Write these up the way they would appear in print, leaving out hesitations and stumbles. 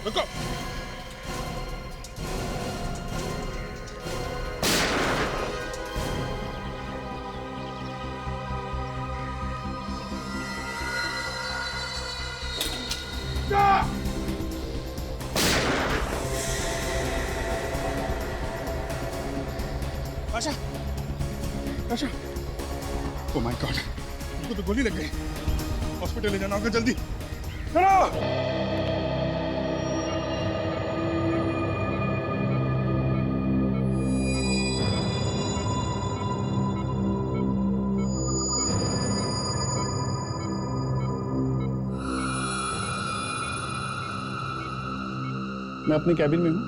रुको। आशा, आशा, oh my God, इनको तो गोली लग गई। हॉस्पिटल ले जाना होगा जल्दी। चलो। मैं अपने कैबिन में हूँ,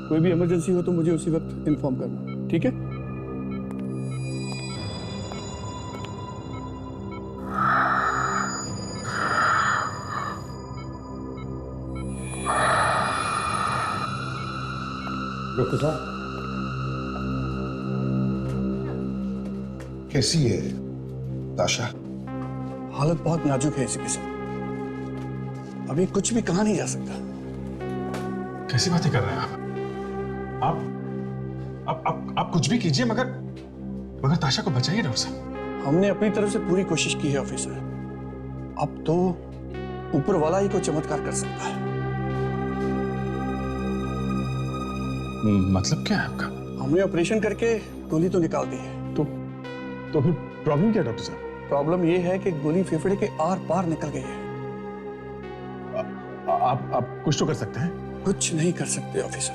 कोई भी इमरजेंसी हो तो मुझे उसी वक्त इन्फॉर्म करना, ठीक है? डॉक्टर साहब, कैसी है ताशा? हालत बहुत नाजुक है इसी के साथ, अभी कुछ भी कहा नहीं जा सकता। कैसी बातें कर रहे हैं आप कुछ भी कीजिए मगर ताशा को बचाइए डॉक्टर साहब। हमने अपनी तरफ से पूरी कोशिश की है ऑफिसर, अब तो ऊपर वाला ही कोई चमत्कार कर सकता है। मतलब क्या है आपका? हमने ऑपरेशन करके गोली तो निकाल दी है। तो फिर प्रॉब्लम क्या है डॉक्टर साहब? प्रॉब्लम यह है कि गोली फेफड़े के आर पार निकल गई है। आप कुछ तो कर सकते हैं? कुछ नहीं कर सकते ऑफिसर,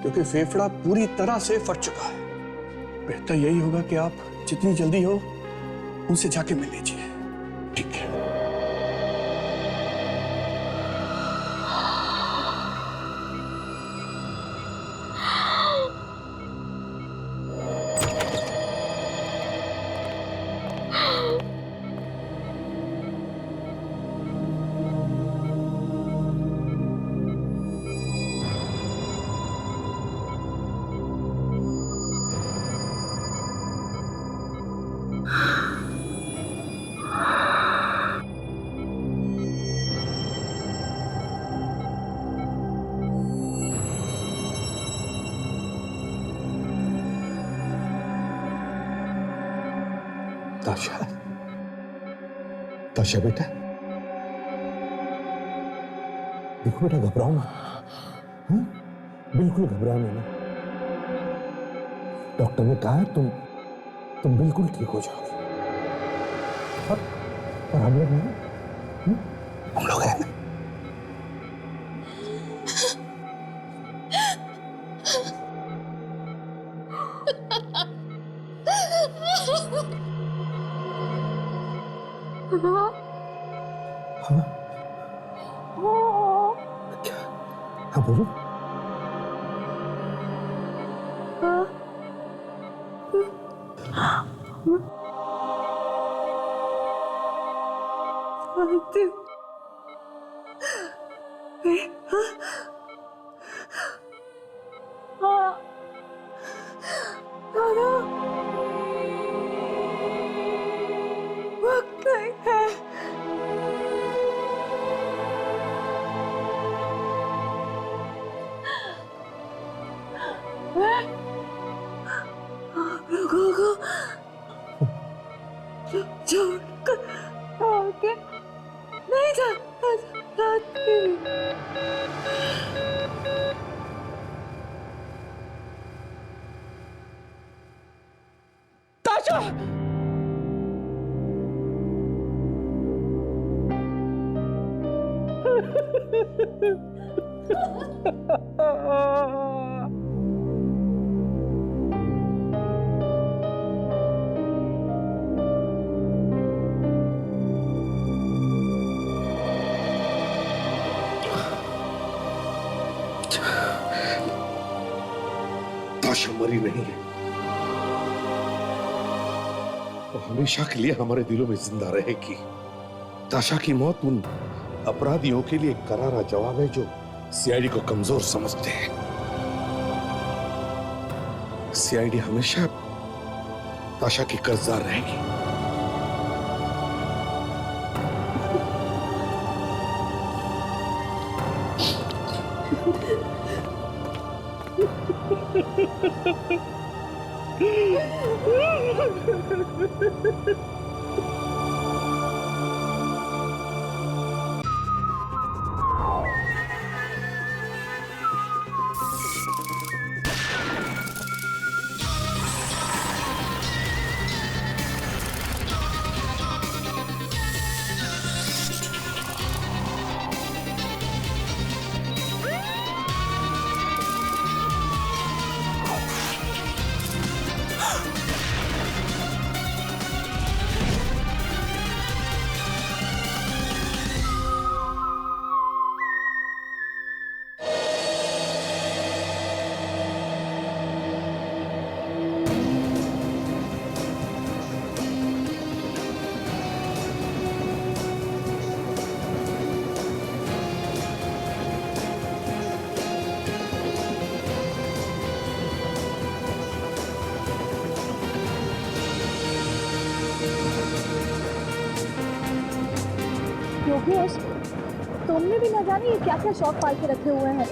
क्योंकि फेफड़ा पूरी तरह से फट चुका है। बेहतर यही होगा कि आप जितनी जल्दी हो उनसे जाके मिल लीजिए, ठीक है? ताशा, ताशा बेटा, देखो बेटा, घबराओ ना, बिल्कुल घबराना नहीं। डॉक्टर ने कहा है तुम बिल्कुल ठीक हो जाओगे। और हम लोग हैं, हम लोग हैं ना। हाँ, क्या? हाँ बोलो। वक्त नहीं है। मैं आप लोगों को छोड़कर आगे नहीं जाना चाहती। ताशा! ताशा मरी नहीं है, वो हमेशा के लिए हमारे दिलों में जिंदा रहेगी। ताशा की मौत उन अपराधियों के लिए करारा जवाब है जो सीआईडी को कमजोर समझते हैं। सीआईडी हमेशा ताशा की कर्जदार रहेगी। योगेश, तुमने भी न जाने ये क्या क्या शौक पाल के रखे हुए हैं।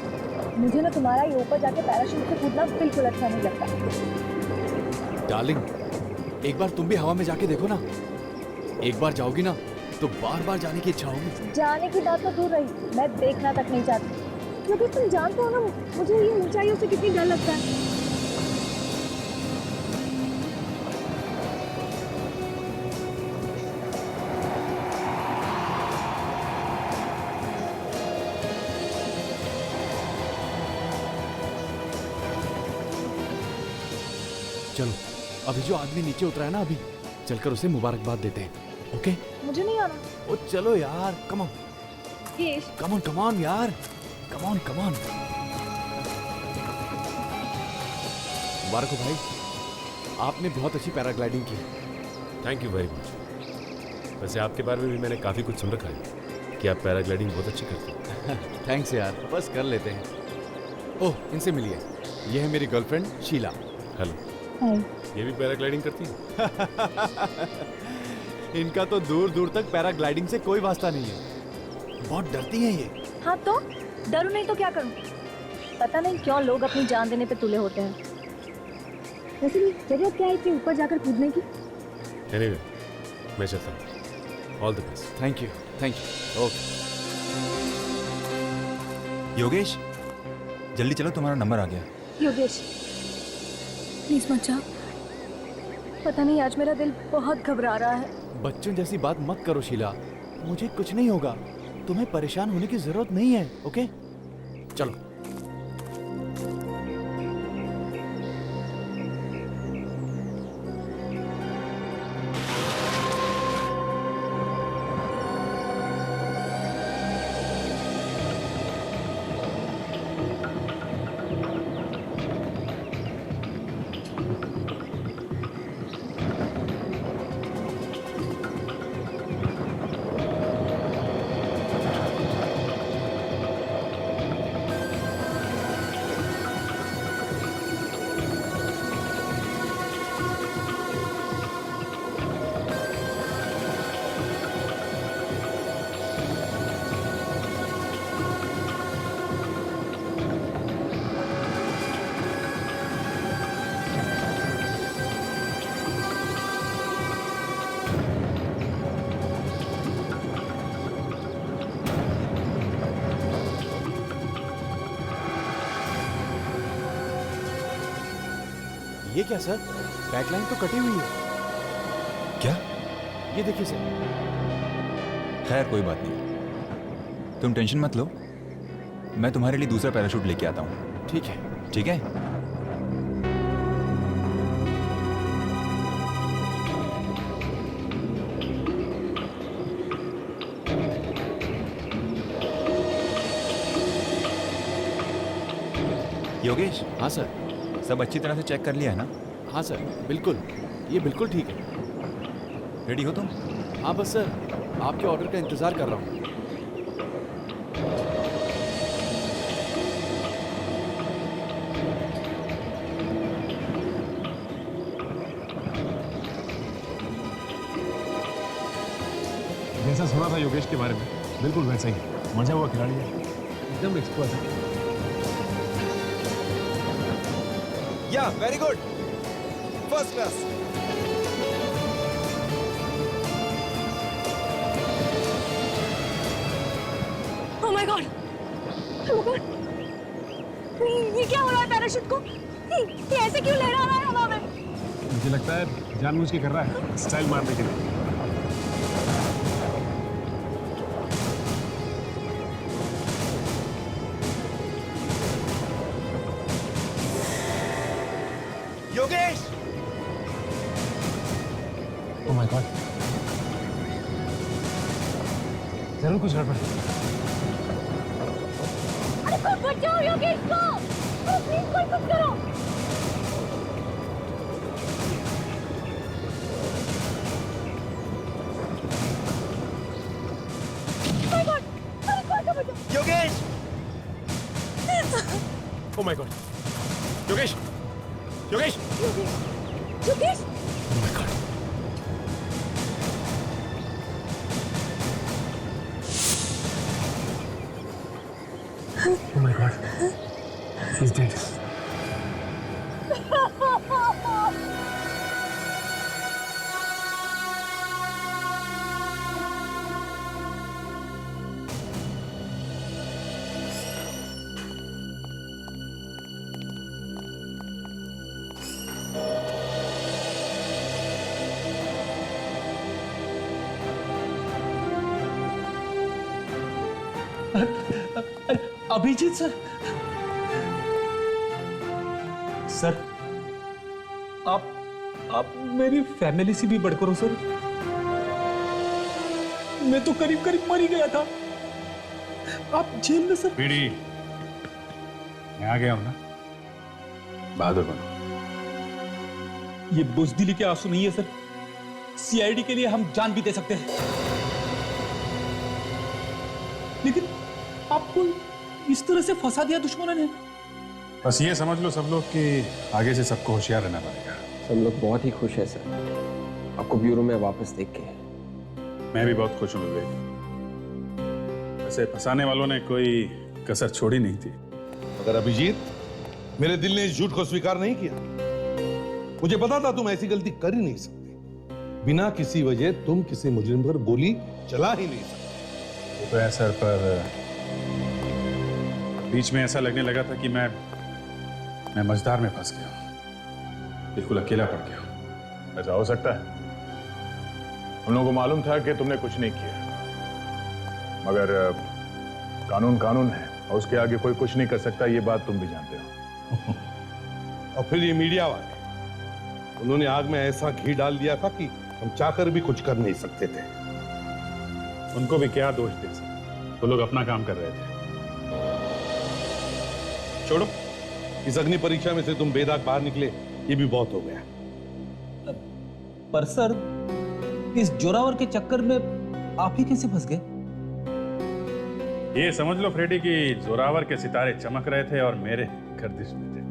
मुझे ना तुम्हारा ये ऊपर जाके पैराशूट से कूदना बिल्कुल अच्छा नहीं लगता। डार्लिंग, एक बार तुम भी हवा में जाके देखो ना। एक बार जाओगी ना तो बार बार जाने की इच्छा होगी। जाने की बात तो दूर रही, मैं देखना तक नहीं चाहती, क्योंकि तुम जानते हो ना मुझे ये ऊंचाइयों से कितनी डर लगता है। चलो, अभी जो आदमी नीचे उतरा है ना, अभी चलकर उसे मुबारकबाद देते हैं। ओके? मुझे नहीं आना। ओ चलो यार, come on Yogesh, come on come on यार, कम ऑन कम ऑन। मुबारक हो भाई, आपने बहुत अच्छी पैराग्लाइडिंग की। Thank you very much. वैसे आपके बारे में भी मैंने काफ़ी कुछ सुन रखा है कि आप पैराग्लाइडिंग बहुत अच्छी करते हैं। थैंक्स यार, बस कर लेते हैं। ओह, इनसे मिलिए, ये है मेरी गर्लफ्रेंड शीला। हेलो। हाय। ये भी पैराग्लाइडिंग करती है? इनका तो दूर दूर तक पैराग्लाइडिंग से कोई वास्ता नहीं है, बहुत डरती हैं ये। हाँ तो डरू नहीं तो क्या करूं? पता नहीं क्यों लोग अपनी जान देने पे तुले होते हैं। वैसे भी जरूरत क्या है इतनी ऊपर जाकर कूदने की? एनीवे, मैं चलता हूँ। All the best. Thank you. Okay. Yogesh, जल्दी चलो, तुम्हारा नंबर आ गया। योगेश, प्लीज मत जाओ। पता नहीं आज मेरा दिल बहुत घबरा रहा है। बच्चों जैसी बात मत करो शीला, मुझे कुछ नहीं होगा, तुम्हें परेशान होने की जरूरत नहीं है। ओके, चलो। ये क्या सर, बैकलाइन तो कटी हुई है। क्या? ये देखिए सर। खैर कोई बात नहीं, तुम टेंशन मत लो, मैं तुम्हारे लिए दूसरा पैराशूट लेके आता हूँ। ठीक है। ठीक है? योगेश, हाँ सर। सब अच्छी तरह से चेक कर लिया है ना? हाँ सर, बिल्कुल, ये बिल्कुल ठीक है। रेडी हो तुम? हाँ बस सर, आपके ऑर्डर का इंतज़ार कर रहा हूँ। जैसा सुना था योगेश के बारे में, बिल्कुल वैसा ही मजा हुआ खिलाड़ी है, एकदम एक्सपर्ट है। या very good, first class. Oh my God! Oh my God! ये क्या हो रहा है पैराशूट को? ये ऐसे क्यों लहरा रहा है हवा में? मुझे लगता है जानबूझ के कर रहा है, स्टाइल मारने के लिए। योगेश! ओह माय गॉड, जरूर कुछ गड़बड़ है। अरे कोई बचाओ योगेश को! प्लीज कोई कुछ करो! My God! अरे कोई को बचाओ! Yogesh! Oh my God, Yogesh, Yogesh, Yogesh! Oh my God, Oh my God, he's dead. Abhijeet sir, sir आप मेरी फैमिली से भी बढ़कर हो सर। मैं तो करीब करीब मर ही गया था, आप जेल में सर। पीड़ी, मैं आ गया हूं ना, बहादुर बनो। ये बुज़दिली के आंसू नहीं है सर, सीआईडी के लिए हम जान भी दे सकते हैं, लेकिन आपको इस तरह से फंसा दिया दुश्मनों ने। बस ये समझ लो सब लोग कि आगे से सबको होशियार रहना पड़ेगा। सब लोग बहुत ही खुश हैं सर, आपको ब्यूरो में वापस देख के। मैं भी बहुत खुश हूँ विवेक। वैसे फंसाने वालों ने कोई कसर छोड़ी नहीं थी। मगर अभिजीत, मेरे दिल ने इस झूठ को स्वीकार नहीं किया। मुझे पता था तुम ऐसी गलती कर ही नहीं सकते। बिना किसी वजह तुम किसी मुजरिम पर गोली चला ही नहीं सकते। वो तो है सर, पर बीच में ऐसा लगने लगा था कि मैं मझधार में फंस गया, बिल्कुल अकेला पड़ गया। ऐसा हो सकता है। हम लोगों को मालूम था कि तुमने कुछ नहीं किया, मगर कानून कानून है और उसके आगे कोई कुछ नहीं कर सकता, ये बात तुम भी जानते हो। और फिर ये मीडिया वाले, उन्होंने आग में ऐसा घी डाल दिया था कि हम चाहकर भी कुछ कर नहीं सकते थे। उनको भी क्या दोष दे सकते, वो लोग अपना काम कर रहे थे। छोड़ो, इस अग्नि परीक्षा में से तुम बेदाग बाहर निकले, ये भी बहुत हो गया। पर सर, इस जोरावर के चक्कर में आप ही कैसे फंस गए? ये समझ लो फ्रेडी कि जोरावर के सितारे चमक रहे थे और मेरे गर्दिश में थे।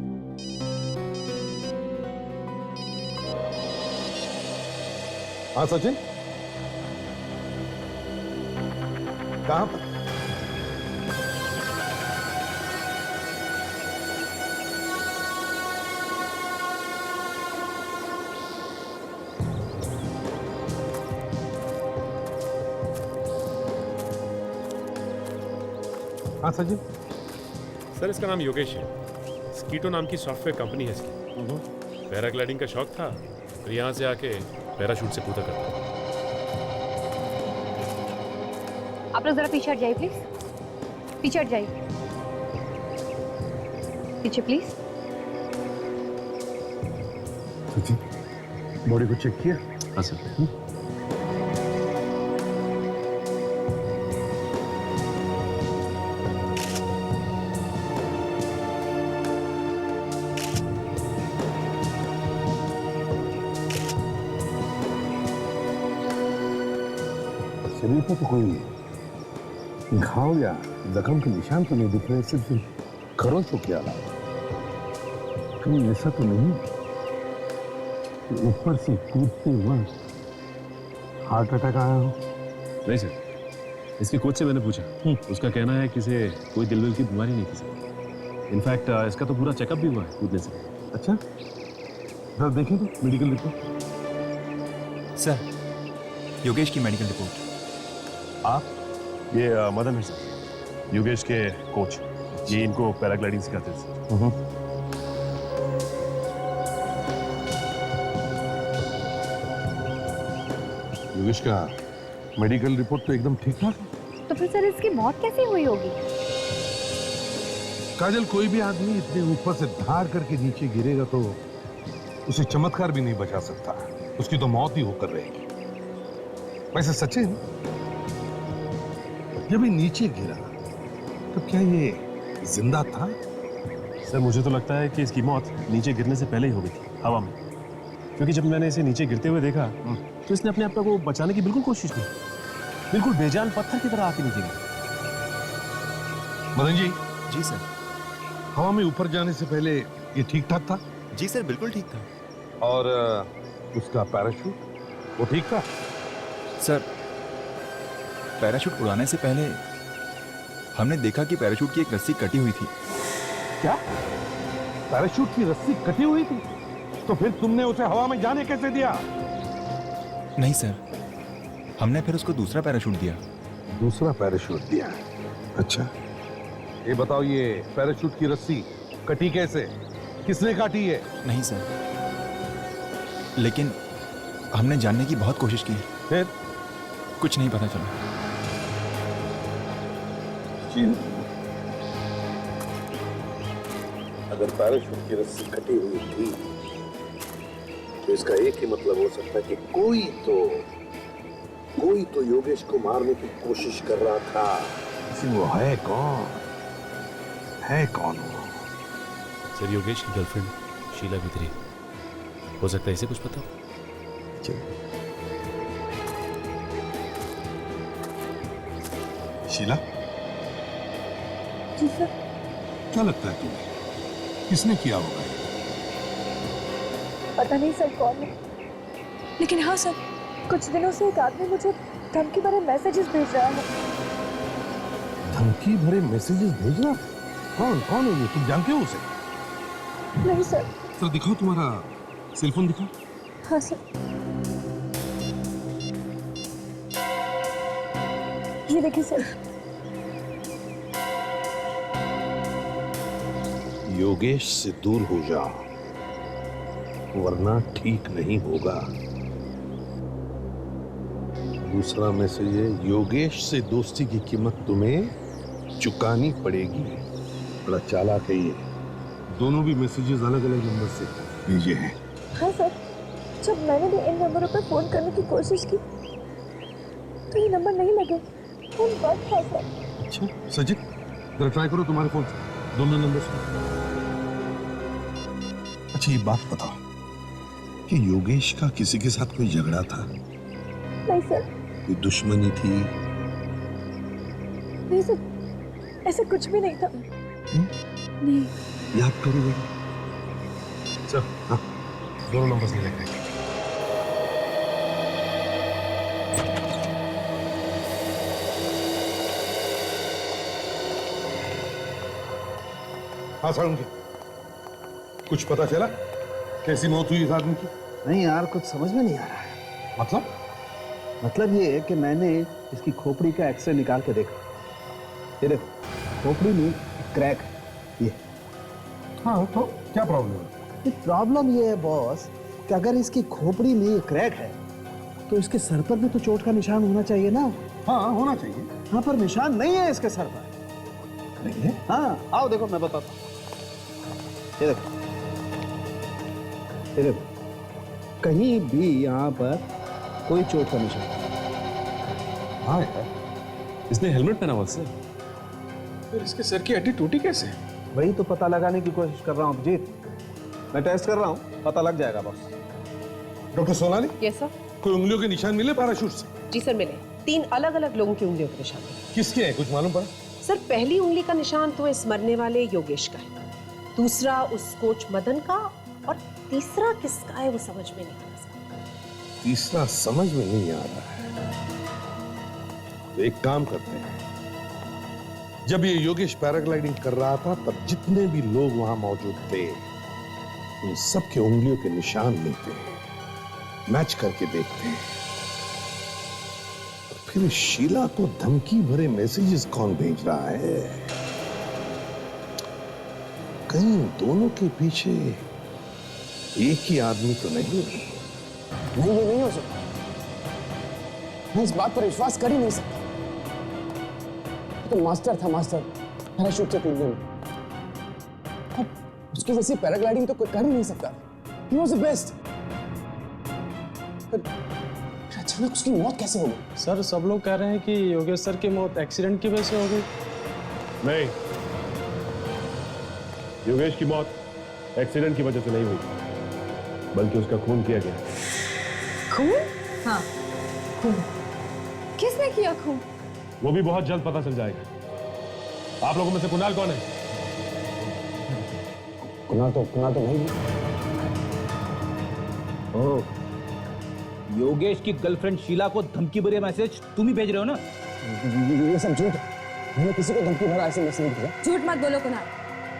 हाँ सचिन, कहां पर? हाँ सचिन, सर इसका नाम योगेश है। स्कीटो नाम की सॉफ्टवेयर कंपनी है इसकी। पैराग्लाइडिंग का शौक था और यहाँ से आके पैराशूट से कूदा करता। आप लोग जरा पीछे हट जाइए प्लीज, पीछे हट जाइए, पीछे प्लीज। सचिन, बॉडी को चेक किया? हाँ सर। शरीर पर तो कोई घाव या जख्म के निशान तो नहीं दिख रहे, सिर्फ खरोंच को क्या कहीं ऐसा तो नहीं कि ऊपर से कूदते वक्त हार्ट अटैक आया हो? नहीं सर, इसके कोच से मैंने पूछा, उसका कहना है कि इसे कोई दिल की बीमारी नहीं थी सर। इनफैक्ट इसका तो पूरा चेकअप भी हुआ है कूदने से। अच्छा जरा देखें तो मेडिकल रिपोर्ट। सर, योगेश की मेडिकल रिपोर्ट। आप ये मदन है सर, योगेश के कोच। ये इनको पैराग्लाइडिंग सिखाते थे सर। योगेश का मेडिकल रिपोर्ट तो एकदम ठीक ठाक है। तो फिर सर इसकी मौत कैसे हुई होगी? काजल, कोई भी आदमी इतने ऊपर से धार करके नीचे गिरेगा तो उसे चमत्कार भी नहीं बचा सकता, उसकी तो मौत ही होकर रहेगी। वैसे सचिन, जब ये नीचे गिरा तो क्या ये जिंदा था? सर मुझे तो लगता है कि इसकी मौत नीचे गिरने से पहले ही हो गई थी, हवा में। क्योंकि जब मैंने इसे नीचे गिरते हुए देखा तो इसने अपने आप को बचाने की बिल्कुल कोशिश की, बिल्कुल बेजान पत्थर की तरह आके नीचे गिरा। मदन जी। जी सर। हवा में ऊपर जाने से पहले ये ठीक ठाक था? जी सर, बिल्कुल ठीक था। और उसका पैराशूट, वो ठीक था? सर, पैराशूट उड़ाने से पहले हमने देखा कि पैराशूट की एक रस्सी कटी हुई थी। क्या? पैराशूट की रस्सी कटी हुई थी? तो फिर तुमने उसे हवा में जाने कैसे दिया? नहीं सर, हमने फिर उसको दूसरा पैराशूट दिया। दूसरा पैराशूट दिया? अच्छा, ये बताओ, ये पैराशूट की रस्सी कटी कैसे? किसने काटी है? नहीं सर, लेकिन हमने जानने की बहुत कोशिश की। फिर कुछ नहीं पता चला। अगर पैराशूट की रस्सी कटी हुई थी तो इसका एक ही मतलब हो सकता है कि कोई तो योगेश को मारने की कोशिश कर रहा था। वो है कौन? है कौन वो? सर, योगेश की गर्लफ्रेंड शीला भित्री। हो सकता है इसे कुछ पता हो। शीला? जी सर। क्या लगता है तुम्हें किसने किया होगा? पता नहीं सर कौन है, लेकिन हाँ सर, कुछ दिनों से एक आदमी मुझे धमकी भरे मैसेजेस भेज रहा है। धमकी भरे मैसेजेस भेजना? कौन है ये? तुम जानते हो उसे? नहीं सर। सर दिखाओ, तुम्हारा सेलफोन दिखाओ। हाँ सर, ये देखिए सर। योगेश से दूर हो जाओ वरना ठीक नहीं होगा। दूसरा मैसेज है, योगेश से दोस्ती की कीमत तुम्हें चुकानी पड़ेगी। बड़ा चालाक है ये। दोनों भी मैसेजेस अलग अलग नंबर से भेजे हैं। हाँ सर, जब मैंने भी इन नंबरों पर फोन करने की कोशिश की तो ये नंबर नहीं लगे, फोन बंद था सर। अच्छा सजित, जरा ट्राई करो तुम्हारे फोन से दोनों नंबर से। अच्छा ये बात बताओ कि योगेश का किसी के साथ कोई झगड़ा था? नहीं सर। कोई दुश्मनी थी? नहीं सर, ऐसा कुछ भी नहीं था। नहीं। याद करो जरा। चल हाँ, दोनों नंबर से लेकर। हाँ सारुण, कुछ पता चला कैसी मौत हुई इस आदमी की? नहीं यार, कुछ समझ में नहीं आ रहा है। मतलब ये है कि मैंने इसकी खोपड़ी का एक्सरे निकाल के देखा। ये देखो, खोपड़ी में क्रैक है ये। हाँ तो क्या प्रॉब्लम है? प्रॉब्लम ये है बॉस कि अगर इसकी खोपड़ी में ये क्रैक है तो इसके सर पर भी तो चोट का निशान होना चाहिए ना। हाँ होना चाहिए। हाँ पर निशान नहीं है इसके सर पर। नहीं है? हाँ आओ देखो, मैं बताता हूँ। ये देखो, ये देखो, कहीं भी यहाँ पर कोई चोट का निशान। हाँ यार, इसने हेलमेट पहना हुआ सर। फिर इसके सर की हड्डी टूटी कैसे? वही तो पता लगाने की कोशिश कर रहा हूँ अभिजीत। मैं टेस्ट कर रहा हूँ, पता लग जाएगा boss. Doctor Sonali, yes sir. कोई उंगलियों के निशान मिले पैराशूट से? जी सर, मिले। 3 अलग अलग लोगों की उंगलियों के निशान मिले। किसके हैं, कुछ मालूम पड़ा? सर, पहली उंगली का निशान तो इस मरने वाले योगेश का है, दूसरा उस कोच मदन का, और तीसरा किसका है वो समझ में नहीं आ रहा। तीसरा समझ में नहीं आ रहा है। तो एक काम करते हैं, जब ये योगेश पैराग्लाइडिंग कर रहा था तब जितने भी लोग वहां मौजूद थे उन सब के उंगलियों के निशान लेते हैं, मैच करके देखते हैं। और फिर शीला को धमकी भरे मैसेजेस कौन भेज रहा है? कहीं दोनों के पीछे एक ही आदमी तो नहीं? नहीं, ये नहीं हो सकता। मैं इस बात पर विश्वास कर ही नहीं सकता। तो मास्टर था, मास्टर पैराशूट से कूदने में। अब उसकी जैसी पैराग्लाइडिंग तो कोई कर ही नहीं सकता। He was the best। फिर अचानक उसकी मौत कैसे हो गई? सर सब लोग कह रहे हैं कि योगेश सर की मौत एक्सीडेंट की वजह से हो गई। नहीं, योगेश की मौत एक्सीडेंट की वजह से नहीं हुई, बल्कि उसका खून किया गया। खून? हाँ, खून। किसने किया खून? वो भी बहुत जल्द पता चल जाएगा। आप लोगों में से कुणाल कौन है? कुणाल तो नहीं। ओह, योगेश की गर्लफ्रेंड शीला को धमकी भरे मैसेज तुम ही भेज रहे हो ना? ये सब झूठ है। मैंने किसी को धमकी भरा ऐसे मैसेज नहीं भेजा। झूठ मत बोलो कुणाल।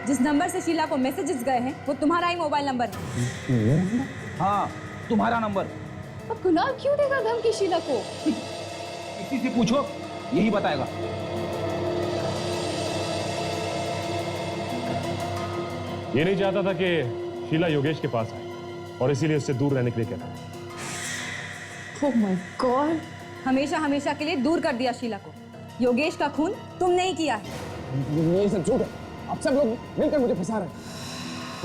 जिस नंबर से शीला को मैसेजेस गए हैं वो तुम्हारा ही मोबाइल नंबर है। हाँ, तुम्हारा नंबर। अब कुणाल क्यों देगा धमकी शीला को? किसी से पूछो, यही बताएगा। ये नहीं चाहता था कि शीला योगेश के पास आए और इसीलिए उससे दूर रहने के लिए कहता। ओह माय गॉड, हमेशा हमेशा के लिए दूर कर दिया शीला को। योगेश का खून तुमने ही किया है। ये सब झूठ है। आप सब लोग मिलकर मुझे फंसा रहे हैं।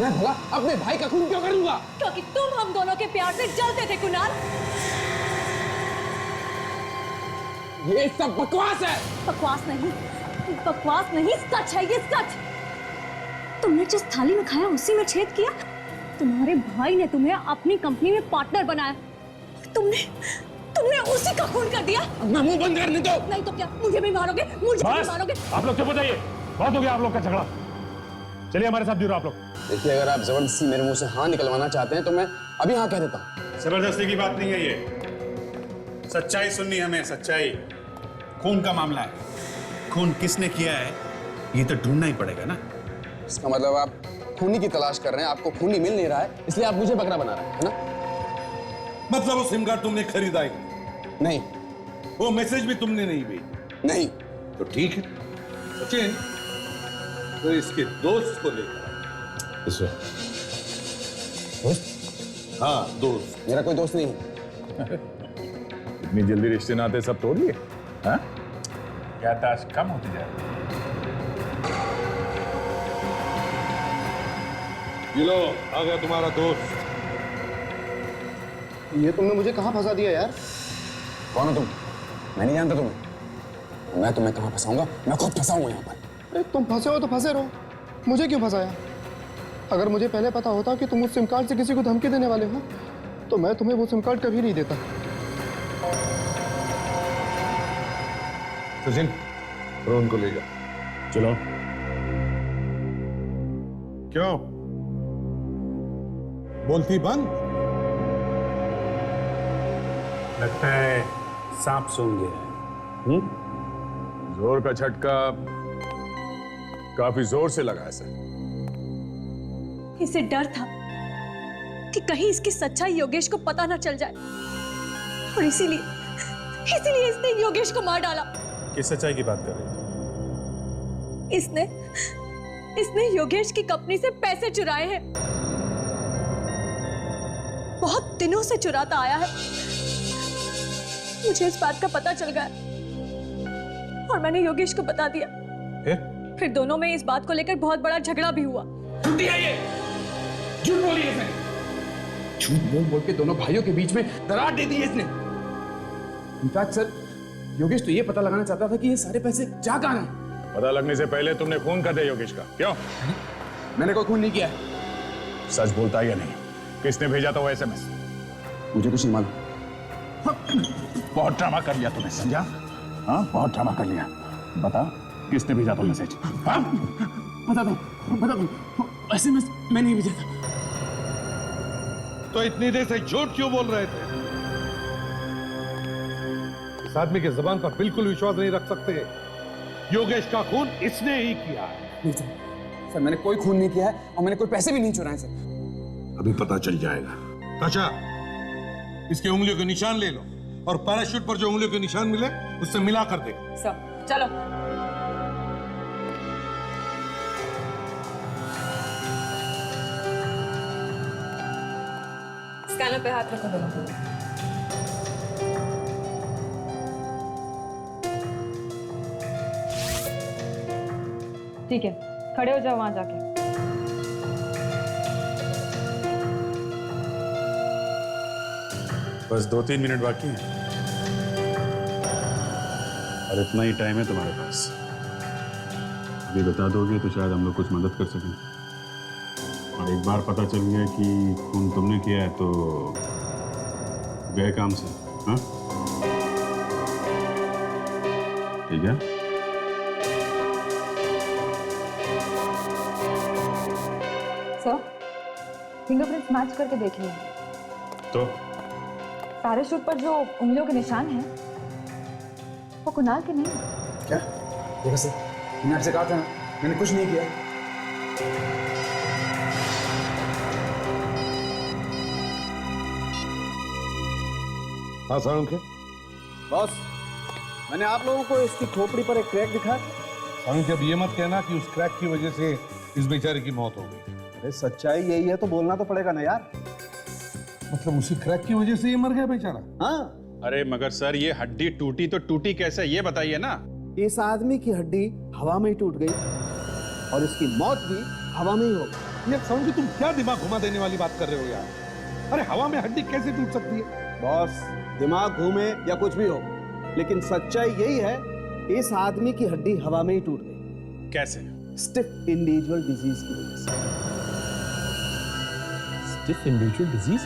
मैं भला अपने भाई का खून क्यों करूंगा? क्योंकि तुम हम दोनों के प्यार से जलते थे कुणाल। ये सब बकवास है। बकवास नहीं, सच है ये, सच। तुमने जिस थाली में खाया उसी में छेद किया। तुम्हारे भाई ने तुम्हें अपनी कंपनी में पार्टनर बनाया। तुमने उसी का खून कर दिया। अपना मुंह बंद करने दो। नहीं तो क्या, मुझे भी मारोगे? आप लोग चुप हो जाइए। बहुत हो गया आप लोग का झगड़ा। चलिए हमारे साथ ब्यूरो आप लोग। देखिए, अगर आप जबरदस्ती मेरे मुंह से हाँ निकलवाना चाहते हैं तो मैं अभी हाँ कह देता हूँ। जबरदस्ती की बात नहीं है ये। सच्चाई सुननी हमें, सच्चाई। खून का मामला है। खून किसने किया है ये तो ढूंढना ही पड़ेगा ना। इसका मतलब आप खूनी की तलाश कर रहे हैं। आपको खूनी मिल नहीं रहा है, इसलिए आप मुझे बकरा बना रहे हैं, है ना? मतलब वो सिम कार्ड तुमने खरीदा ही नहीं। वो मैसेज भी तुमने नहीं भेजी? नहीं। तो ठीक है सचिन, तो इसके दोस्त को लेकर। दोस्त? हाँ, दोस्त। मेरा कोई दोस्त नहीं है। इतनी जल्दी रिश्ते नाते सब तोड़ लिए? हाँ? क्या ताश कम होती जा रही? ये लो, आ गया तुम्हारा दोस्त। ये तुमने मुझे कहाँ फंसा दिया यार? कौन हो तुम? मैं नहीं जानता तुम्हें। मैं तुम्हें कहाँ फंसाऊंगा? मैं खुद फंसा हूँ यहाँ पर। अरे तुम फंसे हो तो फंसे रहो, मुझे क्यों फंसाया? अगर मुझे पहले पता होता कि तुम उस सिम कार्ड से किसी को धमकी देने वाले हो तो मैं तुम्हें वो सिम कार्ड कभी नहीं देता। सचिन, रोहन को ले जा। चलो। क्यों बोलती बंद? लगता है सांप सूंघ गया। जोर का झटका काफी जोर से लगा है सर। इसे डर था कि कहीं इसकी सच्चाई योगेश को पता ना चल जाए और इसीलिए इसने योगेश को मार डाला। किस सच्चाई की बात कर रही हो? इसने योगेश की कंपनी से पैसे चुराए हैं। बहुत दिनों से चुराता आया है। मुझे इस बात का पता चल गया और मैंने योगेश को बता दिया। फिर दोनों में इस बात को लेकर बहुत बड़ा झगड़ा भी हुआ। झूठ बोली इसने। झूठ बोल बोल के दोनों भाइयों के बीच में दरार दे दी इसने। इनफैक्ट सर, योगेश तो ये पता लगाना चाहता था कि ये सारे पैसे जा कहां हैं। पता लगने से पहले तुमने खून कर दिया योगेश का। क्यों? मैंने कोई खून नहीं किया। सच बोलता है या नहीं? किसने भेजा था वो एसएमएस? मुझे कुछ नहीं मालूम। बहुत ड्रामा कर लिया तूने, समझा? हाँ, बहुत ड्रामा कर लिया। बता, किसने भेजा था मैसेज? हाँ? बता दो। एसएमएस मैं नहीं भेजा था। तो इतनी देर से झूठ क्यों बोल रहे थे? इस आदमी के जबान पर बिल्कुल विश्वास नहीं रख सकते। योगेश का खून इसने ही किया है। नहीं सर, मैंने कोई खून नहीं किया है और मैंने कोई पैसे भी नहीं चुराए सर। अभी पता चल जाएगा। ताशा, इसके उंगलियों के निशान ले लो और पैराशूट पर जो उंगलियों के निशान मिले उससे मिला कर दे। सब चलो। स्कैनर पे हाथ रखो दोनों। ठीक है, खड़े हो जाओ वहां जाके। बस 2-3 मिनट बाकी हैं और इतना ही टाइम है तुम्हारे पास। अभी बता दोगे तो शायद हम लोग कुछ मदद कर सकें, और एक बार पता चल गया कि खून तुमने किया है तो गए काम से। हाँ, ठीक है। सर, फिंगरप्रिंट्स मैच करके देख लिया। तो पैराशूट पर जो उंगलियों के निशान हैं वो कुणाल के नहीं हैं। क्या? देखो सर, मैंने आपसे कहा था ना, मैंने कुछ नहीं किया। हाँ साळुंखे, बॉस, मैंने आप लोगों को इसकी खोपड़ी पर एक क्रैक दिखा। साळुंखे, अब ये मत कहना कि उस क्रैक की वजह से इस बेचारे की मौत हो गई। अरे सच्चाई यही है तो बोलना तो पड़ेगा ना यार। मतलब उसी क्रैक की वजह से ये मर गया बेचारा? हाँ। अरे मगर सर, ये हड्डी टूटी तो टूटी कैसे, ये बताइए ना। इस आदमी की हड्डी हवा में ही टूट गई और इसकी मौत भी हवा में ही हो गई। यार साळुंखे, तुम क्या दिमाग घुमा देने वाली बात कर रहे हो यार? अरे हवा में हड्डी कैसे टूट सकती है? बॉस, दिमाग घूमे या कुछ भी हो, लेकिन सच्चाई यही है, इस आदमी की हड्डी हवा में ही टूट गई। कैसे? स्टिफ इंडिविजुअल डिजीज की वजह से। Stiff individual disease?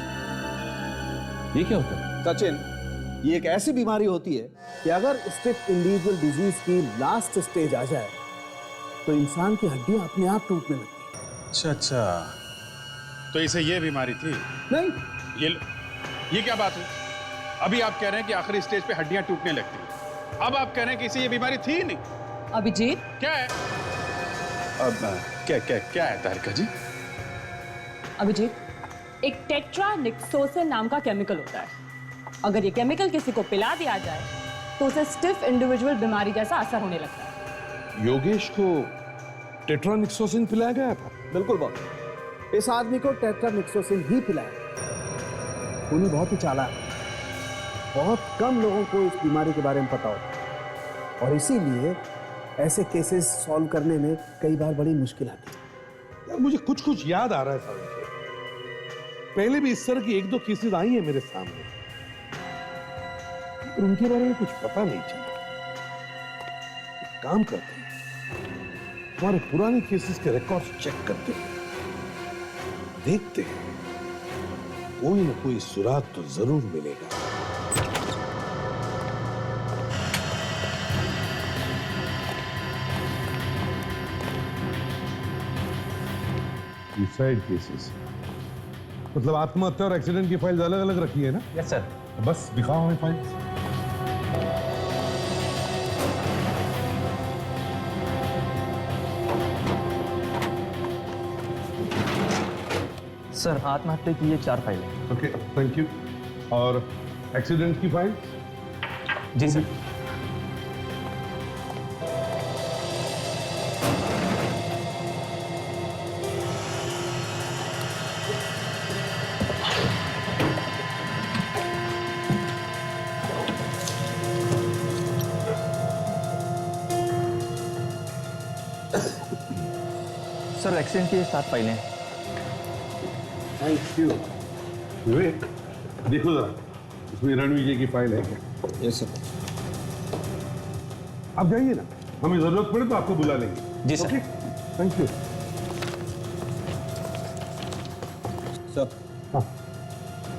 ये क्या होता है? सचिन, ये एक ऐसी बीमारी होती है कि अगर स्टिफ इंडिविजुअल डिजीज की लास्ट स्टेज आ जाए तो इंसान की हड्डियां अपने आप टूटने लगती हैं। अच्छा अच्छा, तो इसे ये बीमारी थी? नहीं। ये क्या बात हुई? अभी आप कह रहे हैं कि आखिरी स्टेज पे हड्डियां टूटने लगती हैं, अब आप कह रहे हैं कि इसे ये बीमारी थी नहीं। अभिजीत, क्या है? अब क्या है तारिका जी? अभिजीत, एक टेट्रानिक्सोसिन नाम का केमिकल होता है। अगर ये केमिकल किसी को पिला दिया जाए तो उसे स्टिफ इंडिविजुअल बीमारी जैसा असर होने लगता है। योगेश को टेट्रानिक्सोसिन पिलाया गया था? बिल्कुल बॉस, इस आदमी को टेट्रानिक्सोसिन ही पिलाया। उन्हें बहुत ही चालाक है, बहुत कम लोगों को इस बीमारी के बारे में पता होता और इसीलिए ऐसे केसेस सॉल्व करने में कई बार बड़ी मुश्किल आती है। यार मुझे कुछ कुछ याद आ रहा है साहब, पहले भी इस तरह की 1-2 केसेस आई हैं मेरे सामने, पर उनके बारे में कुछ पता नहीं चला। एक काम करते हैं, हमारे पुराने केसेस के रिकॉर्ड्स चेक करते हैं, देखते हैं, कोई ना कोई सुराग तो जरूर मिलेगा। सुसाइड केसेस, मतलब आत्महत्या और एक्सीडेंट की फाइल्स अलग अलग रखी है ना? Yes sir. बस दिखाओ हमें फाइल्स। सर, आत्महत्या की ये 4 फाइलें। Okay, thank you. और एक्सीडेंट की फाइल? जी सर। सर, एक्सीडेंट की 7 फाइलें हैं। Thank you. विवेक, देखो जरा, इसमें रणविजय की फाइल है क्या? Yes sir. आप जाइए ना, हमें जरूरत पड़े तो आपको बुला लेंगे। जी sir. Okay, thank you sir. हाँ,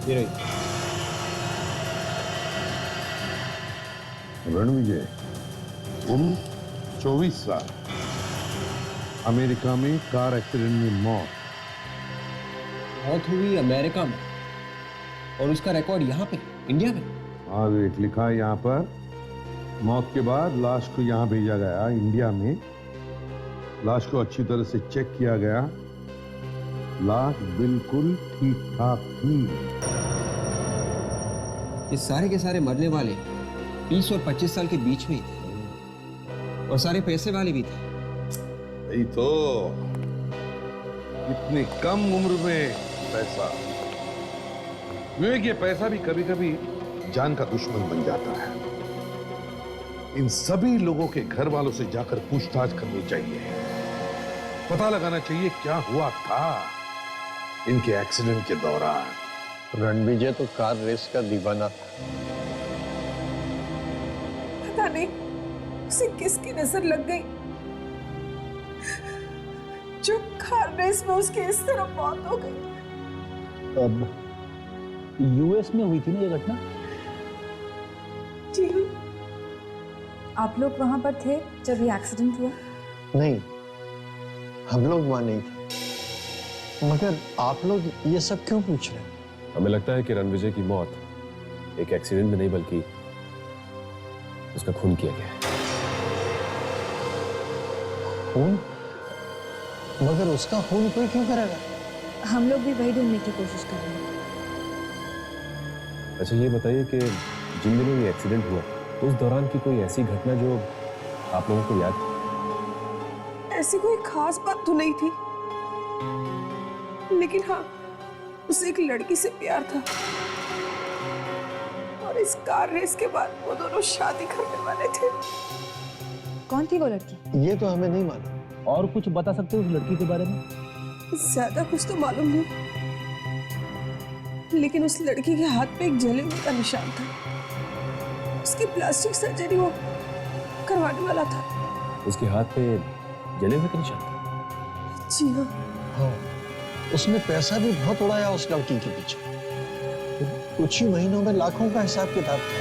ये रही। रणविजय, उम्र 24 साल, अमेरिका में कार एक्सीडेंट में मौत। मौत हुई अमेरिका में और उसका रिकॉर्ड यहाँ पे इंडिया में? हाँ विवेक, लिखा है यहाँ पर, मौत के बाद लाश को यहाँ भेजा गया इंडिया में। लाश को अच्छी तरह से चेक किया गया लाश बिल्कुल ठीक ठाक थी। ये सारे के सारे मरने वाले 20 और 25 साल के बीच में ही थे और सारे पैसे वाले भी थे। यही तो, इतनी कम उम्र में पैसा। विवेक, ये पैसा भी कभी कभी जान का दुश्मन बन जाता है। इन सभी लोगों के घर वालों से जाकर पूछताछ करनी चाहिए, पता लगाना चाहिए क्या हुआ था इनके एक्सीडेंट के दौरान। रणविजय तो कार रेस का दीवाना था। पता नहीं उसे किसकी नजर लग गई जो कार रेस में उसकी इस तरह मौत हो गई। अब यूएस में हुई थी ना ये घटना? जी हाँ। आप लोग वहां पर थे जब ये एक्सीडेंट हुआ? नहीं, हम लोग वहां नहीं थे। मगर आप लोग ये सब क्यों पूछ रहे हैं? हमें लगता है कि रणविजय की मौत एक एक्सीडेंट में नहीं बल्कि उसका खून किया गया है। खून? मगर उसका खून कोई क्यों करेगा? हम लोग भी वही ढूंढने की कोशिश कर रहे हैं। अच्छा ये बताइए कि जिन दिनों ये एक्सीडेंट हुआ तो उस दौरान की कोई ऐसी घटना जो आप लोगों को याद है? ऐसी कोई खास बात तो नहीं थी, लेकिन हाँ, उसे एक लड़की से प्यार था और इस कार रेस के बाद वो दोनों शादी करने वाले थे। कौन थी वो लड़की? ये तो हमें नहीं मालूम। और कुछ बता सकते हो उस लड़की के बारे में? ज्यादा कुछ तो मालूम नहीं, लेकिन उस लड़की के हाथ पे एक जले हुए का निशान था। उसकी प्लास्टिक सर्जरी वो करवाने वाला था। उसके हाथ पे जले हुए का निशान था? जी हाँ। हाँ, उसने पैसा भी बहुत उड़ाया उस लड़की के पीछे। कुछ ही महीनों में लाखों का हिसाब किताब था।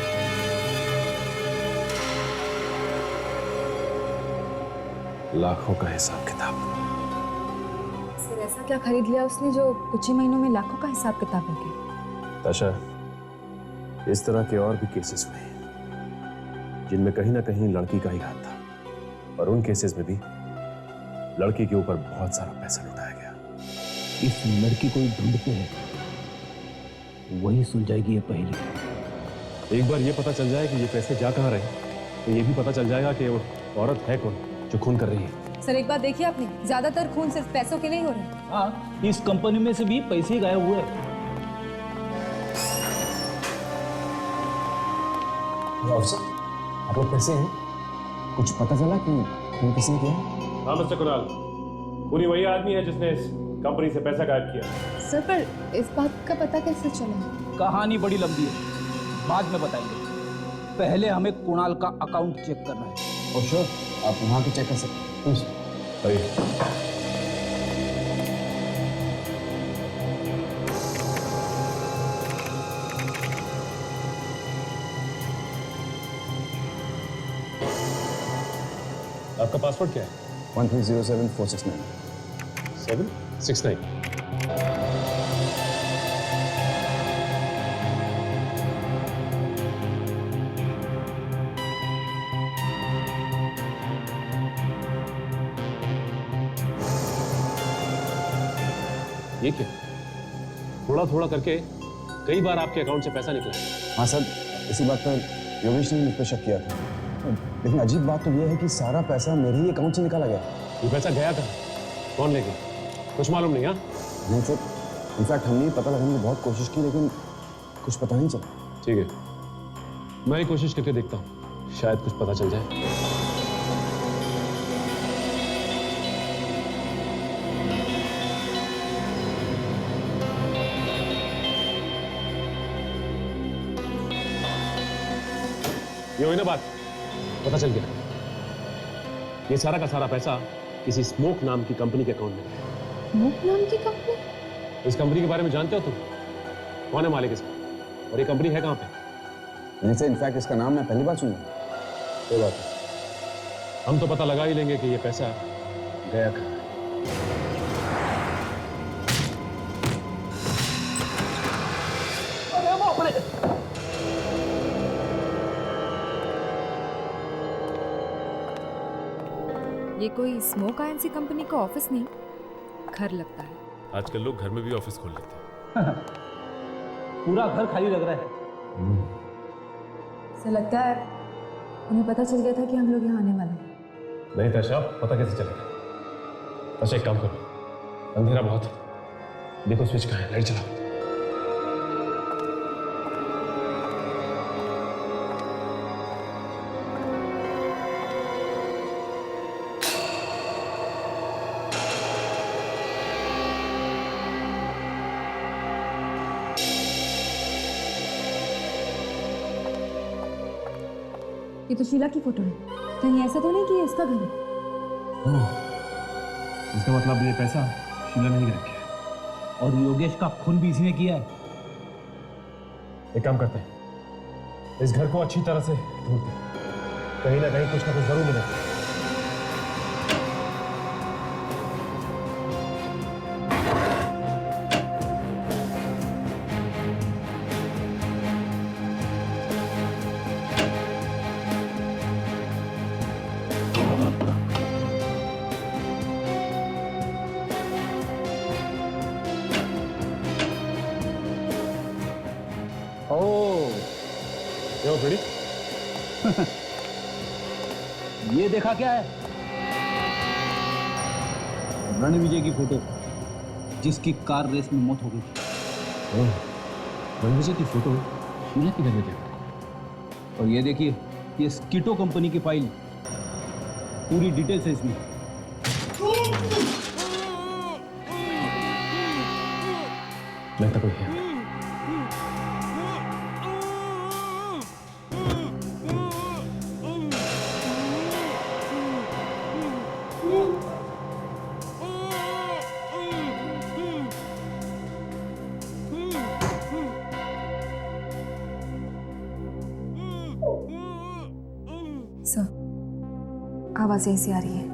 लाखों का हिसाब किताब। सर ऐसा क्या खरीद लिया उसने जो कुछ ही महीनों में लाखों का हिसाब किताब हो गया? ताशा, इस तरह के और भी केसेस हुए जिनमें कहीं ना कहीं लड़की का ही हाथ था, और उन केसेस में भी लड़की के ऊपर बहुत सारा पैसा लुटाया गया। इस लड़की को ही ढूंढते हैं, वही सुलझाएगी ये पहेली। एक बार ये पता चल जाए कि ये पैसे जा कहाँ रहे, तो ये भी पता चल जाएगा कि वो औरत है कौन जो खून कर रही है। सर एक बात देखिए आपने, ज्यादातर खून सिर्फ पैसों के नहीं हो रहे। हाँ, इस कंपनी में से भी पैसे ही गायब हुए। ऑफिसर, आप लोग कैसे हैं? कुछ पता चला कि खून किसने किया? हाँ मिस्टर कुणाल, पूरी वही आदमी है जिसने इस कंपनी से पैसा गायब किया। सर पर इस बात का पता कैसे चला? कहानी बड़ी लंबी है, बाद में बताएंगे। पहले हमें कुणाल का अकाउंट चेक करना है। और श्योर, आप वहां भी चेक कर सकते हैं। आपका पासवर्ड क्या है? 1307469 769। ये क्या? थोड़ा थोड़ा करके कई बार आपके अकाउंट से पैसा निकला है। हाँ सर, इसी बात पर योगेश ने मुझ पर शक किया था, लेकिन अजीब बात तो यह है कि सारा पैसा मेरे ही अकाउंट से निकाला गया। ये पैसा गया कहाँ? कौन ले गया? कुछ मालूम नहीं? हाँ नहीं सर, इनफैक्ट हमने पता लगाने की बहुत कोशिश की, लेकिन कुछ पता नहीं चला। ठीक है, मैं ही कोशिश करके देखता हूँ, शायद कुछ पता चल जाए। ये हुई ना बात, पता चल गया। ये सारा का सारा पैसा किसी स्मोक नाम की कंपनी के अकाउंट में है। स्मोक नाम की कंपनी? इस कंपनी के बारे में जानते हो तुम? कौन है मालिक इसका, और ये कंपनी है कहाँ पे? नहीं सर, इनफैक्ट इसका नाम मैं पहली बार सुना। कोई बात नहीं, हम तो पता लगा ही लेंगे कि ये पैसा गया कहाँ है। ये कोई स्मोक आयंसी कंपनी का ऑफिस नहीं, घर लगता है। आजकल लोग घर में भी ऑफिस खोल लेते हैं। पूरा घर खाली लग रहा है। ऐसा लगता है उन्हें पता चल गया था कि हम लोग यहाँ आने वाले हैं। नहीं ताशा, पता कैसे चलेगा? ताशा एक काम करो, अंधेरा बहुत है, देखो स्विच कहाँ है, लाइट चलाओ। ये तो शीला की फोटो है। कहीं ऐसा तो नहीं कि ये इसका घर है? इसका मतलब ये पैसा शीला ने ही रखा है। और योगेश का खून भी इसी ने किया है। एक काम करते हैं, इस घर को अच्छी तरह से ढूंढते हैं, कहीं ना कहीं कुछ ना कुछ जरूर मिलेगा। ये देखा क्या है? रणविजय की फोटो, जिसकी कार रेस में मौत हो गई। रणविजय की फोटो शीला की घर में क्या? और ये देखिए, ये स्कीटो कंपनी की फाइल, पूरी डिटेल्स है इसमें। लगता कोई है। आवाज यहीं से आ रही है।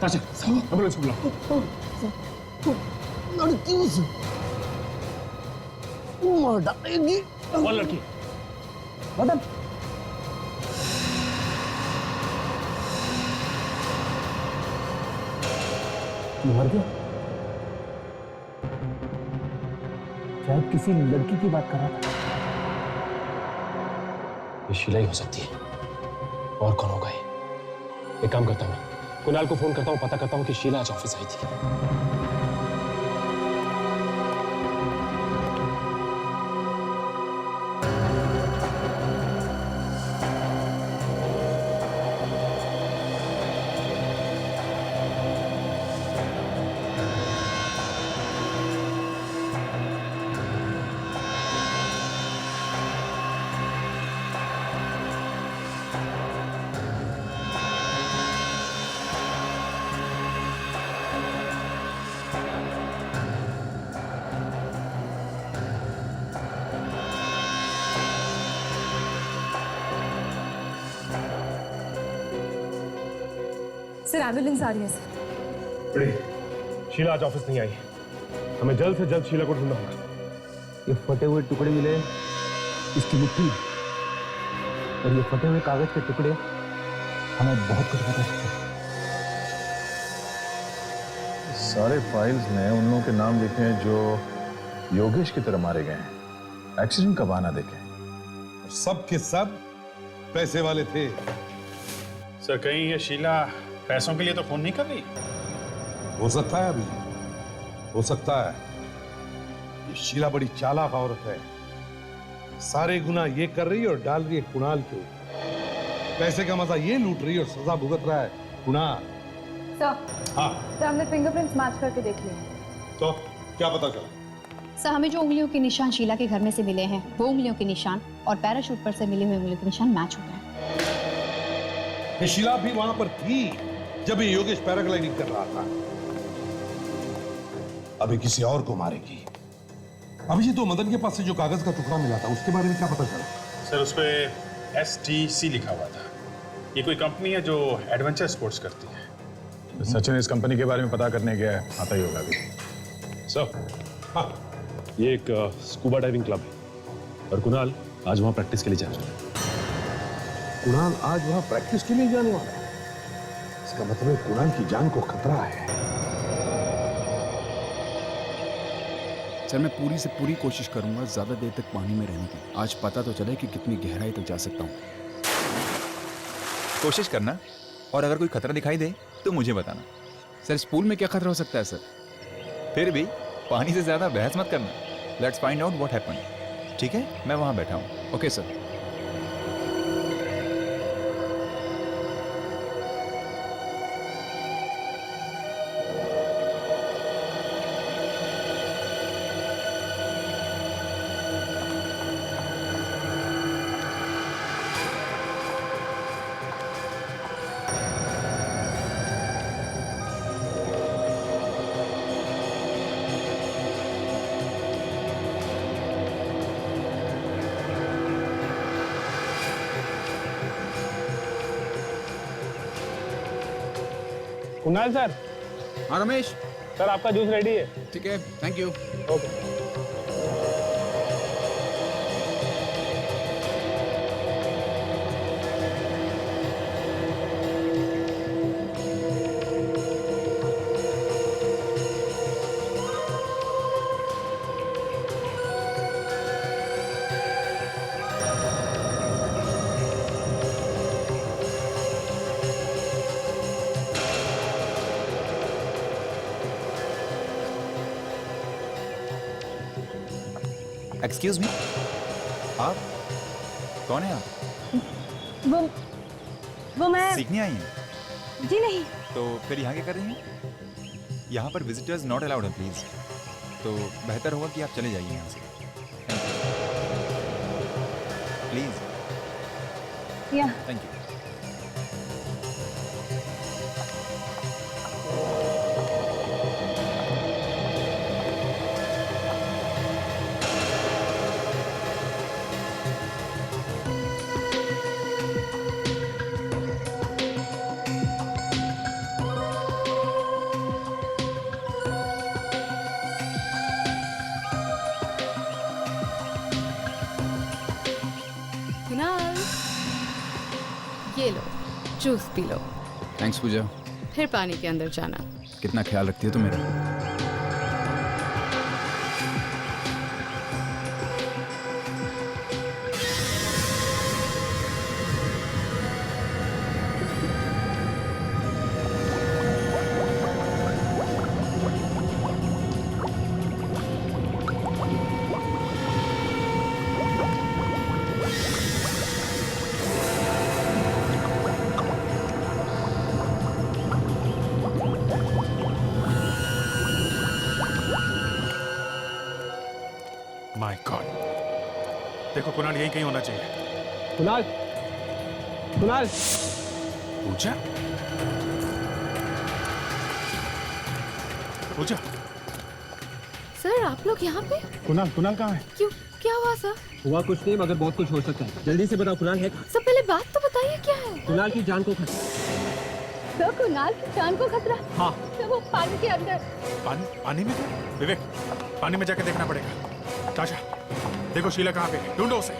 ताशा, एम्बुलेंस को बुलाओ। लड़की उसे मार डालेगी। कौन लड़की? मदन। मर गया? शायद किसी लड़की की बात कर रहा था। ये शीला ही हो सकती है, और कौन होगा ये? एक काम करता हूँ, कुणाल को फोन करता हूँ, पता करता हूँ कि शीला आज ऑफिस आई थी। सर एम्बुलेंस आ रही है सर। बड़ी, शीला आज ऑफिस नहीं आई, हमें जल्द से जल्द शीला को ढूंढना होगा। ये फटे हुए टुकड़े मिले इसकी मुट्ठी, और ये फटे हुए कागज के टुकड़े हमें बहुत कुछ बता सकते हैं। सारे फाइल्स में उन लोगों के नाम लिखे हैं जो योगेश की तरह मारे गए हैं, एक्सीडेंट का बहाना देके। सब के सब पैसे वाले थे। सर कहीं ये शीला पैसों के लिए तो फोन नहीं कर रही? हो सकता है, अभी हो सकता है। ये शीला बड़ी चालाक औरत है, सारे गुना ये कर रही है और डाल रही है कुणाल के ऊपर। पैसे का मजा ये लूट रही है और सजा भुगत रहा है कुणाल। सर, हाँ सर हमने फिंगरप्रिंट्स मैच करके देख लिए। तो क्या पता चला? सर हमें जो उंगलियों के निशान शीला के घर में से मिले हैं, वो उंगलियों के निशान और पैराशूट पर से मिले हुए उंगलियों के निशान मैच हो गए। ये शीला भी वहां पर थी जब ये योगेश पैराग्लाइडिंग कर रहा था। अभी किसी और को मारेगी। अभिजीत, तो मदन के पास से जो कागज का टुकड़ा मिला था उसके बारे में क्या पता चला? सर उस पर STC लिखा हुआ था। ये कोई कंपनी है जो एडवेंचर स्पोर्ट्स करती है। तो सचिन इस कंपनी के बारे में पता करने गया है, आता ही होगा अभी। सर, हाँ, ये एक स्कूबा डाइविंग क्लब है और कुणाल आज वहाँ प्रैक्टिस के लिए जा रहा है। कुणाल आज वहाँ प्रैक्टिस के लिए जाने वाला है? इसका मतलब है कुणाल की जान को खतरा है। सर मैं पूरी से पूरी कोशिश करूंगा ज्यादा देर तक पानी में रहने की। आज पता तो चले कि कितनी गहराई तक जा सकता हूँ। कोशिश करना, और अगर कोई खतरा दिखाई दे तो मुझे बताना। सर इस पूल में क्या खतरा हो सकता है सर? फिर भी पानी से ज्यादा बहस मत करना। Let's find out what happened. ठीक है, मैं वहां बैठा हूँ। Okay sir. कुणाल सर। हाँ रमेश। सर आपका जूस रेडी है। ठीक है, thank you. Okay. Excuse me, आप कौन है? आप वो मैं सीखने आई हैं? जी नहीं। तो फिर यहाँ क्या कर रही हैं? यहाँ पर विजिटर्स नॉट अलाउड है प्लीज। तो बेहतर होगा कि आप चले जाइए यहाँ से। प्लीज। या थैंक यू। कुणाल, ये लो जूस पी लो। थैंक्स पूजा। फिर पानी के अंदर जाना। कितना ख्याल रखती है तू मेरा। माय गॉड, देखो कुणाल यही कहीं होना चाहिए। कुणाल, कुणाल। पूजा, पूजा। सर आप लोग यहाँ पे? कुणाल, कुणाल कहाँ है? क्यों, क्या हुआ सर? हुआ कुछ नहीं मगर बहुत कुछ हो सकता है। जल्दी से बताओ कुणाल है? सब पहले बात तो बताइए क्या है? कुणाल की जान को खतरा। सर कुणाल की जान को खतरा? हाँ। सर वो पानी के अंदर। पानी में? विवेक, पानी में जाकर देखना पड़ेगा। ताशा, देखो शीला कहाँ पे है, ढूंढो उसे।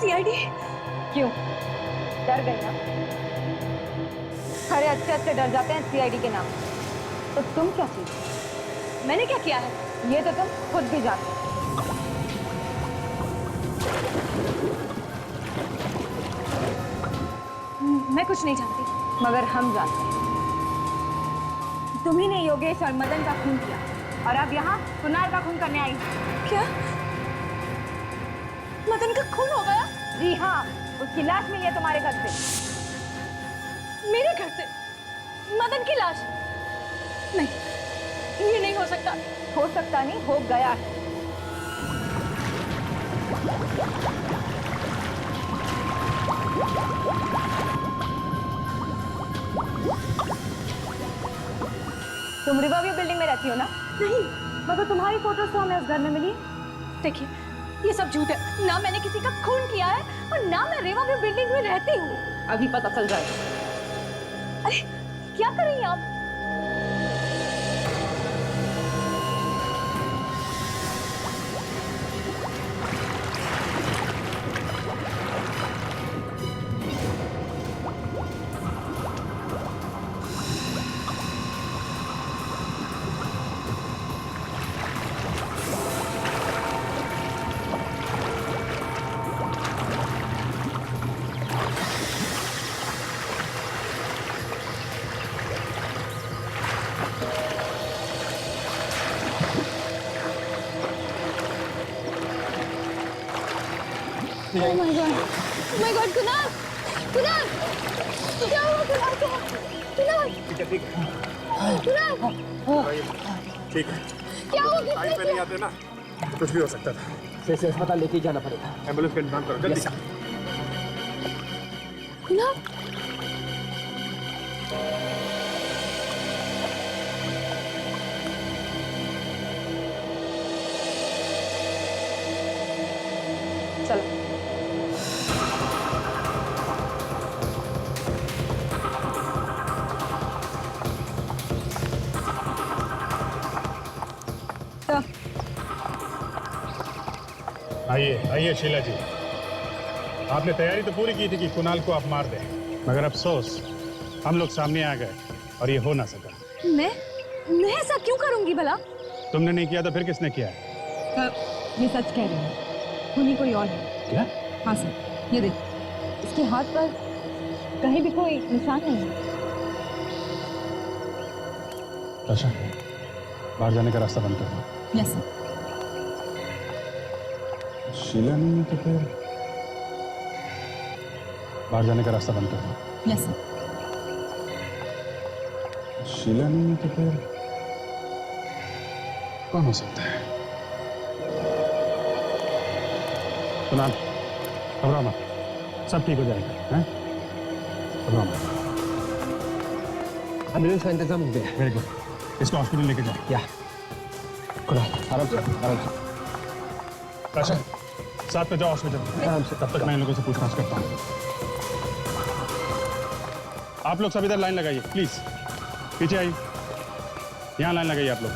CID? क्यों, डर गई ना? अरे अच्छे अच्छे डर जाते हैं CID के नाम। तो तुम क्या चीज? मैंने क्या किया है? ये तो तुम खुद भी जानते हो। मैं कुछ नहीं जानती। मगर हम जानते हैं। तुम्ही ने योगेश और मदन का खून किया और अब यहाँ कुणाल का खून करने आई। क्या? मदन का खून हो गया? जी हाँ, उसकी लाश मिली है तुम्हारे घर से। मेरे घर से मदन की लाश? नहीं, ये नहीं हो सकता। हो सकता नहीं, हो गया है। तुम रिवरव्यू बिल्डिंग में रहती हो ना? नहीं, मगर तुम्हारी फोटोज तो हमें उस घर में मिली। देखिए, ये सब झूठ है। ना मैंने किसी का खून किया है और ना मैं रिवरव्यू बिल्डिंग में रहती हूँ। अभी पता चल जाएगा। अरे क्या कर रही हैं आप? Oh my God! Oh my God! Kunal! Kunal! क्या हुआ कुणाल को? कुणाल! ठीक है, ठीक है। कुणाल! ठीक है। क्या हुआ? टाइम पे नहीं आते ना, कुछ भी हो सकता था। से अस्पताल लेके जाना पड़ेगा। एम्बुलेंस का इंतजाम करो जल्दी। कुणाल! चलो। आइए आइए शीला जी, आपने तैयारी तो पूरी की थी कि कुणाल को आप मार दें, मगर अफसोस हम लोग सामने आ गए और ये हो ना सका। मैं ऐसा क्यों करूंगी भला? तुमने नहीं किया तो फिर किसने किया है? ये सच कह रही हूँ, खूनी कोई और है। क्या? हाँ सर, ये देख, इसके हाथ पर कहीं भी कोई निशान नहीं है। अच्छा, बाहर जाने का रास्ता बंद कर दो। Yes sir. शीला नहीं है तो फिर बाहर जाने का रास्ता बंद कर दो। Yes sir. शीला नहीं है तो फिर कौन हो सकता है? कुणाल, घबराओ मत, सब ठीक हो जाएगा। हैं? घबराओ मत। एम्बुलेंस का इंतजाम हो गया। वेरी गुड, इसको हॉस्पिटल लेके जाओ। या कुणाल, आराम से, आराम से। अच्छा, साथ में जाओ हॉस्पिटल। आराम से। तब तक मैं इन लोगों से पूछताछ करता हूँ। आप लोग सब इधर लाइन लगाइए प्लीज, पीछे आइए। यहाँ लाइन लगाइए आप लोग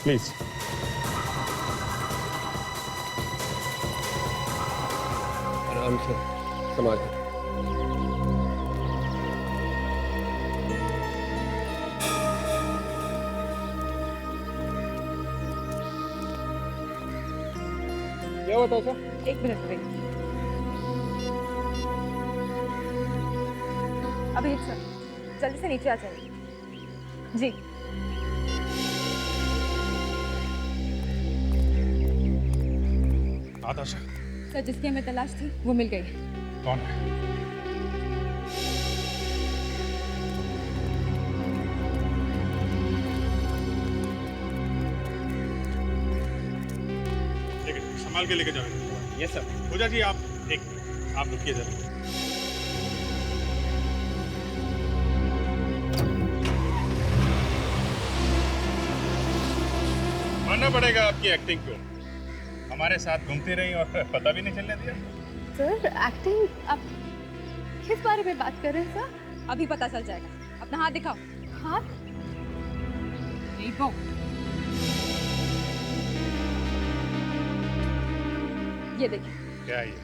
प्लीज। आराम से, संभाल के। क्या हुआ था? एक मिनट वेट। अभिजीत सर, जल्दी से नीचे आ जाइए। जी। आदाशा, सर, जिसकी हमें तलाश थी वो मिल गई। कौन है? संभाल के लेके जाओ। Yes sir. पूजा जी आप रुकिए जरा। मानना पड़ेगा आपकी एक्टिंग को, हमारे साथ घूमती रही और पता भी नहीं चलने दिया। सर, एक्टिंग आप किस बारे में बात कर रहे हैं सर? अभी पता चल जाएगा। अपना हाथ दिखाओ। हाथ? नहीं वो। ये देखिए। क्या ये?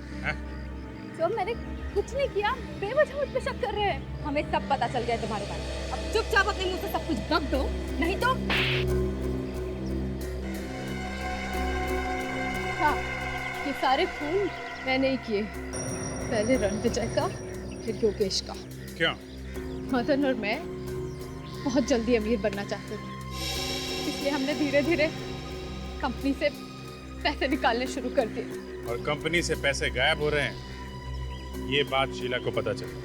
सर, मैंने कुछ नहीं किया, बेवजह मुझ पे शक कर रहे हैं। हमें सब पता चल गया तुम्हारे बारे में। अब चुपचाप अपने मुंह से सब कुछ बक दो, नहीं तो हाँ, ये सारे खून मैंने ही किए। पहले रणविजय का, फिर योगेश का। क्यों? मदन और मैं बहुत जल्दी अमीर बनना चाहते थे, इसलिए हमने धीरे धीरे कंपनी से पैसे निकालने शुरू कर दिए। और कंपनी से पैसे गायब हो रहे हैं, ये बात शीला को पता चली।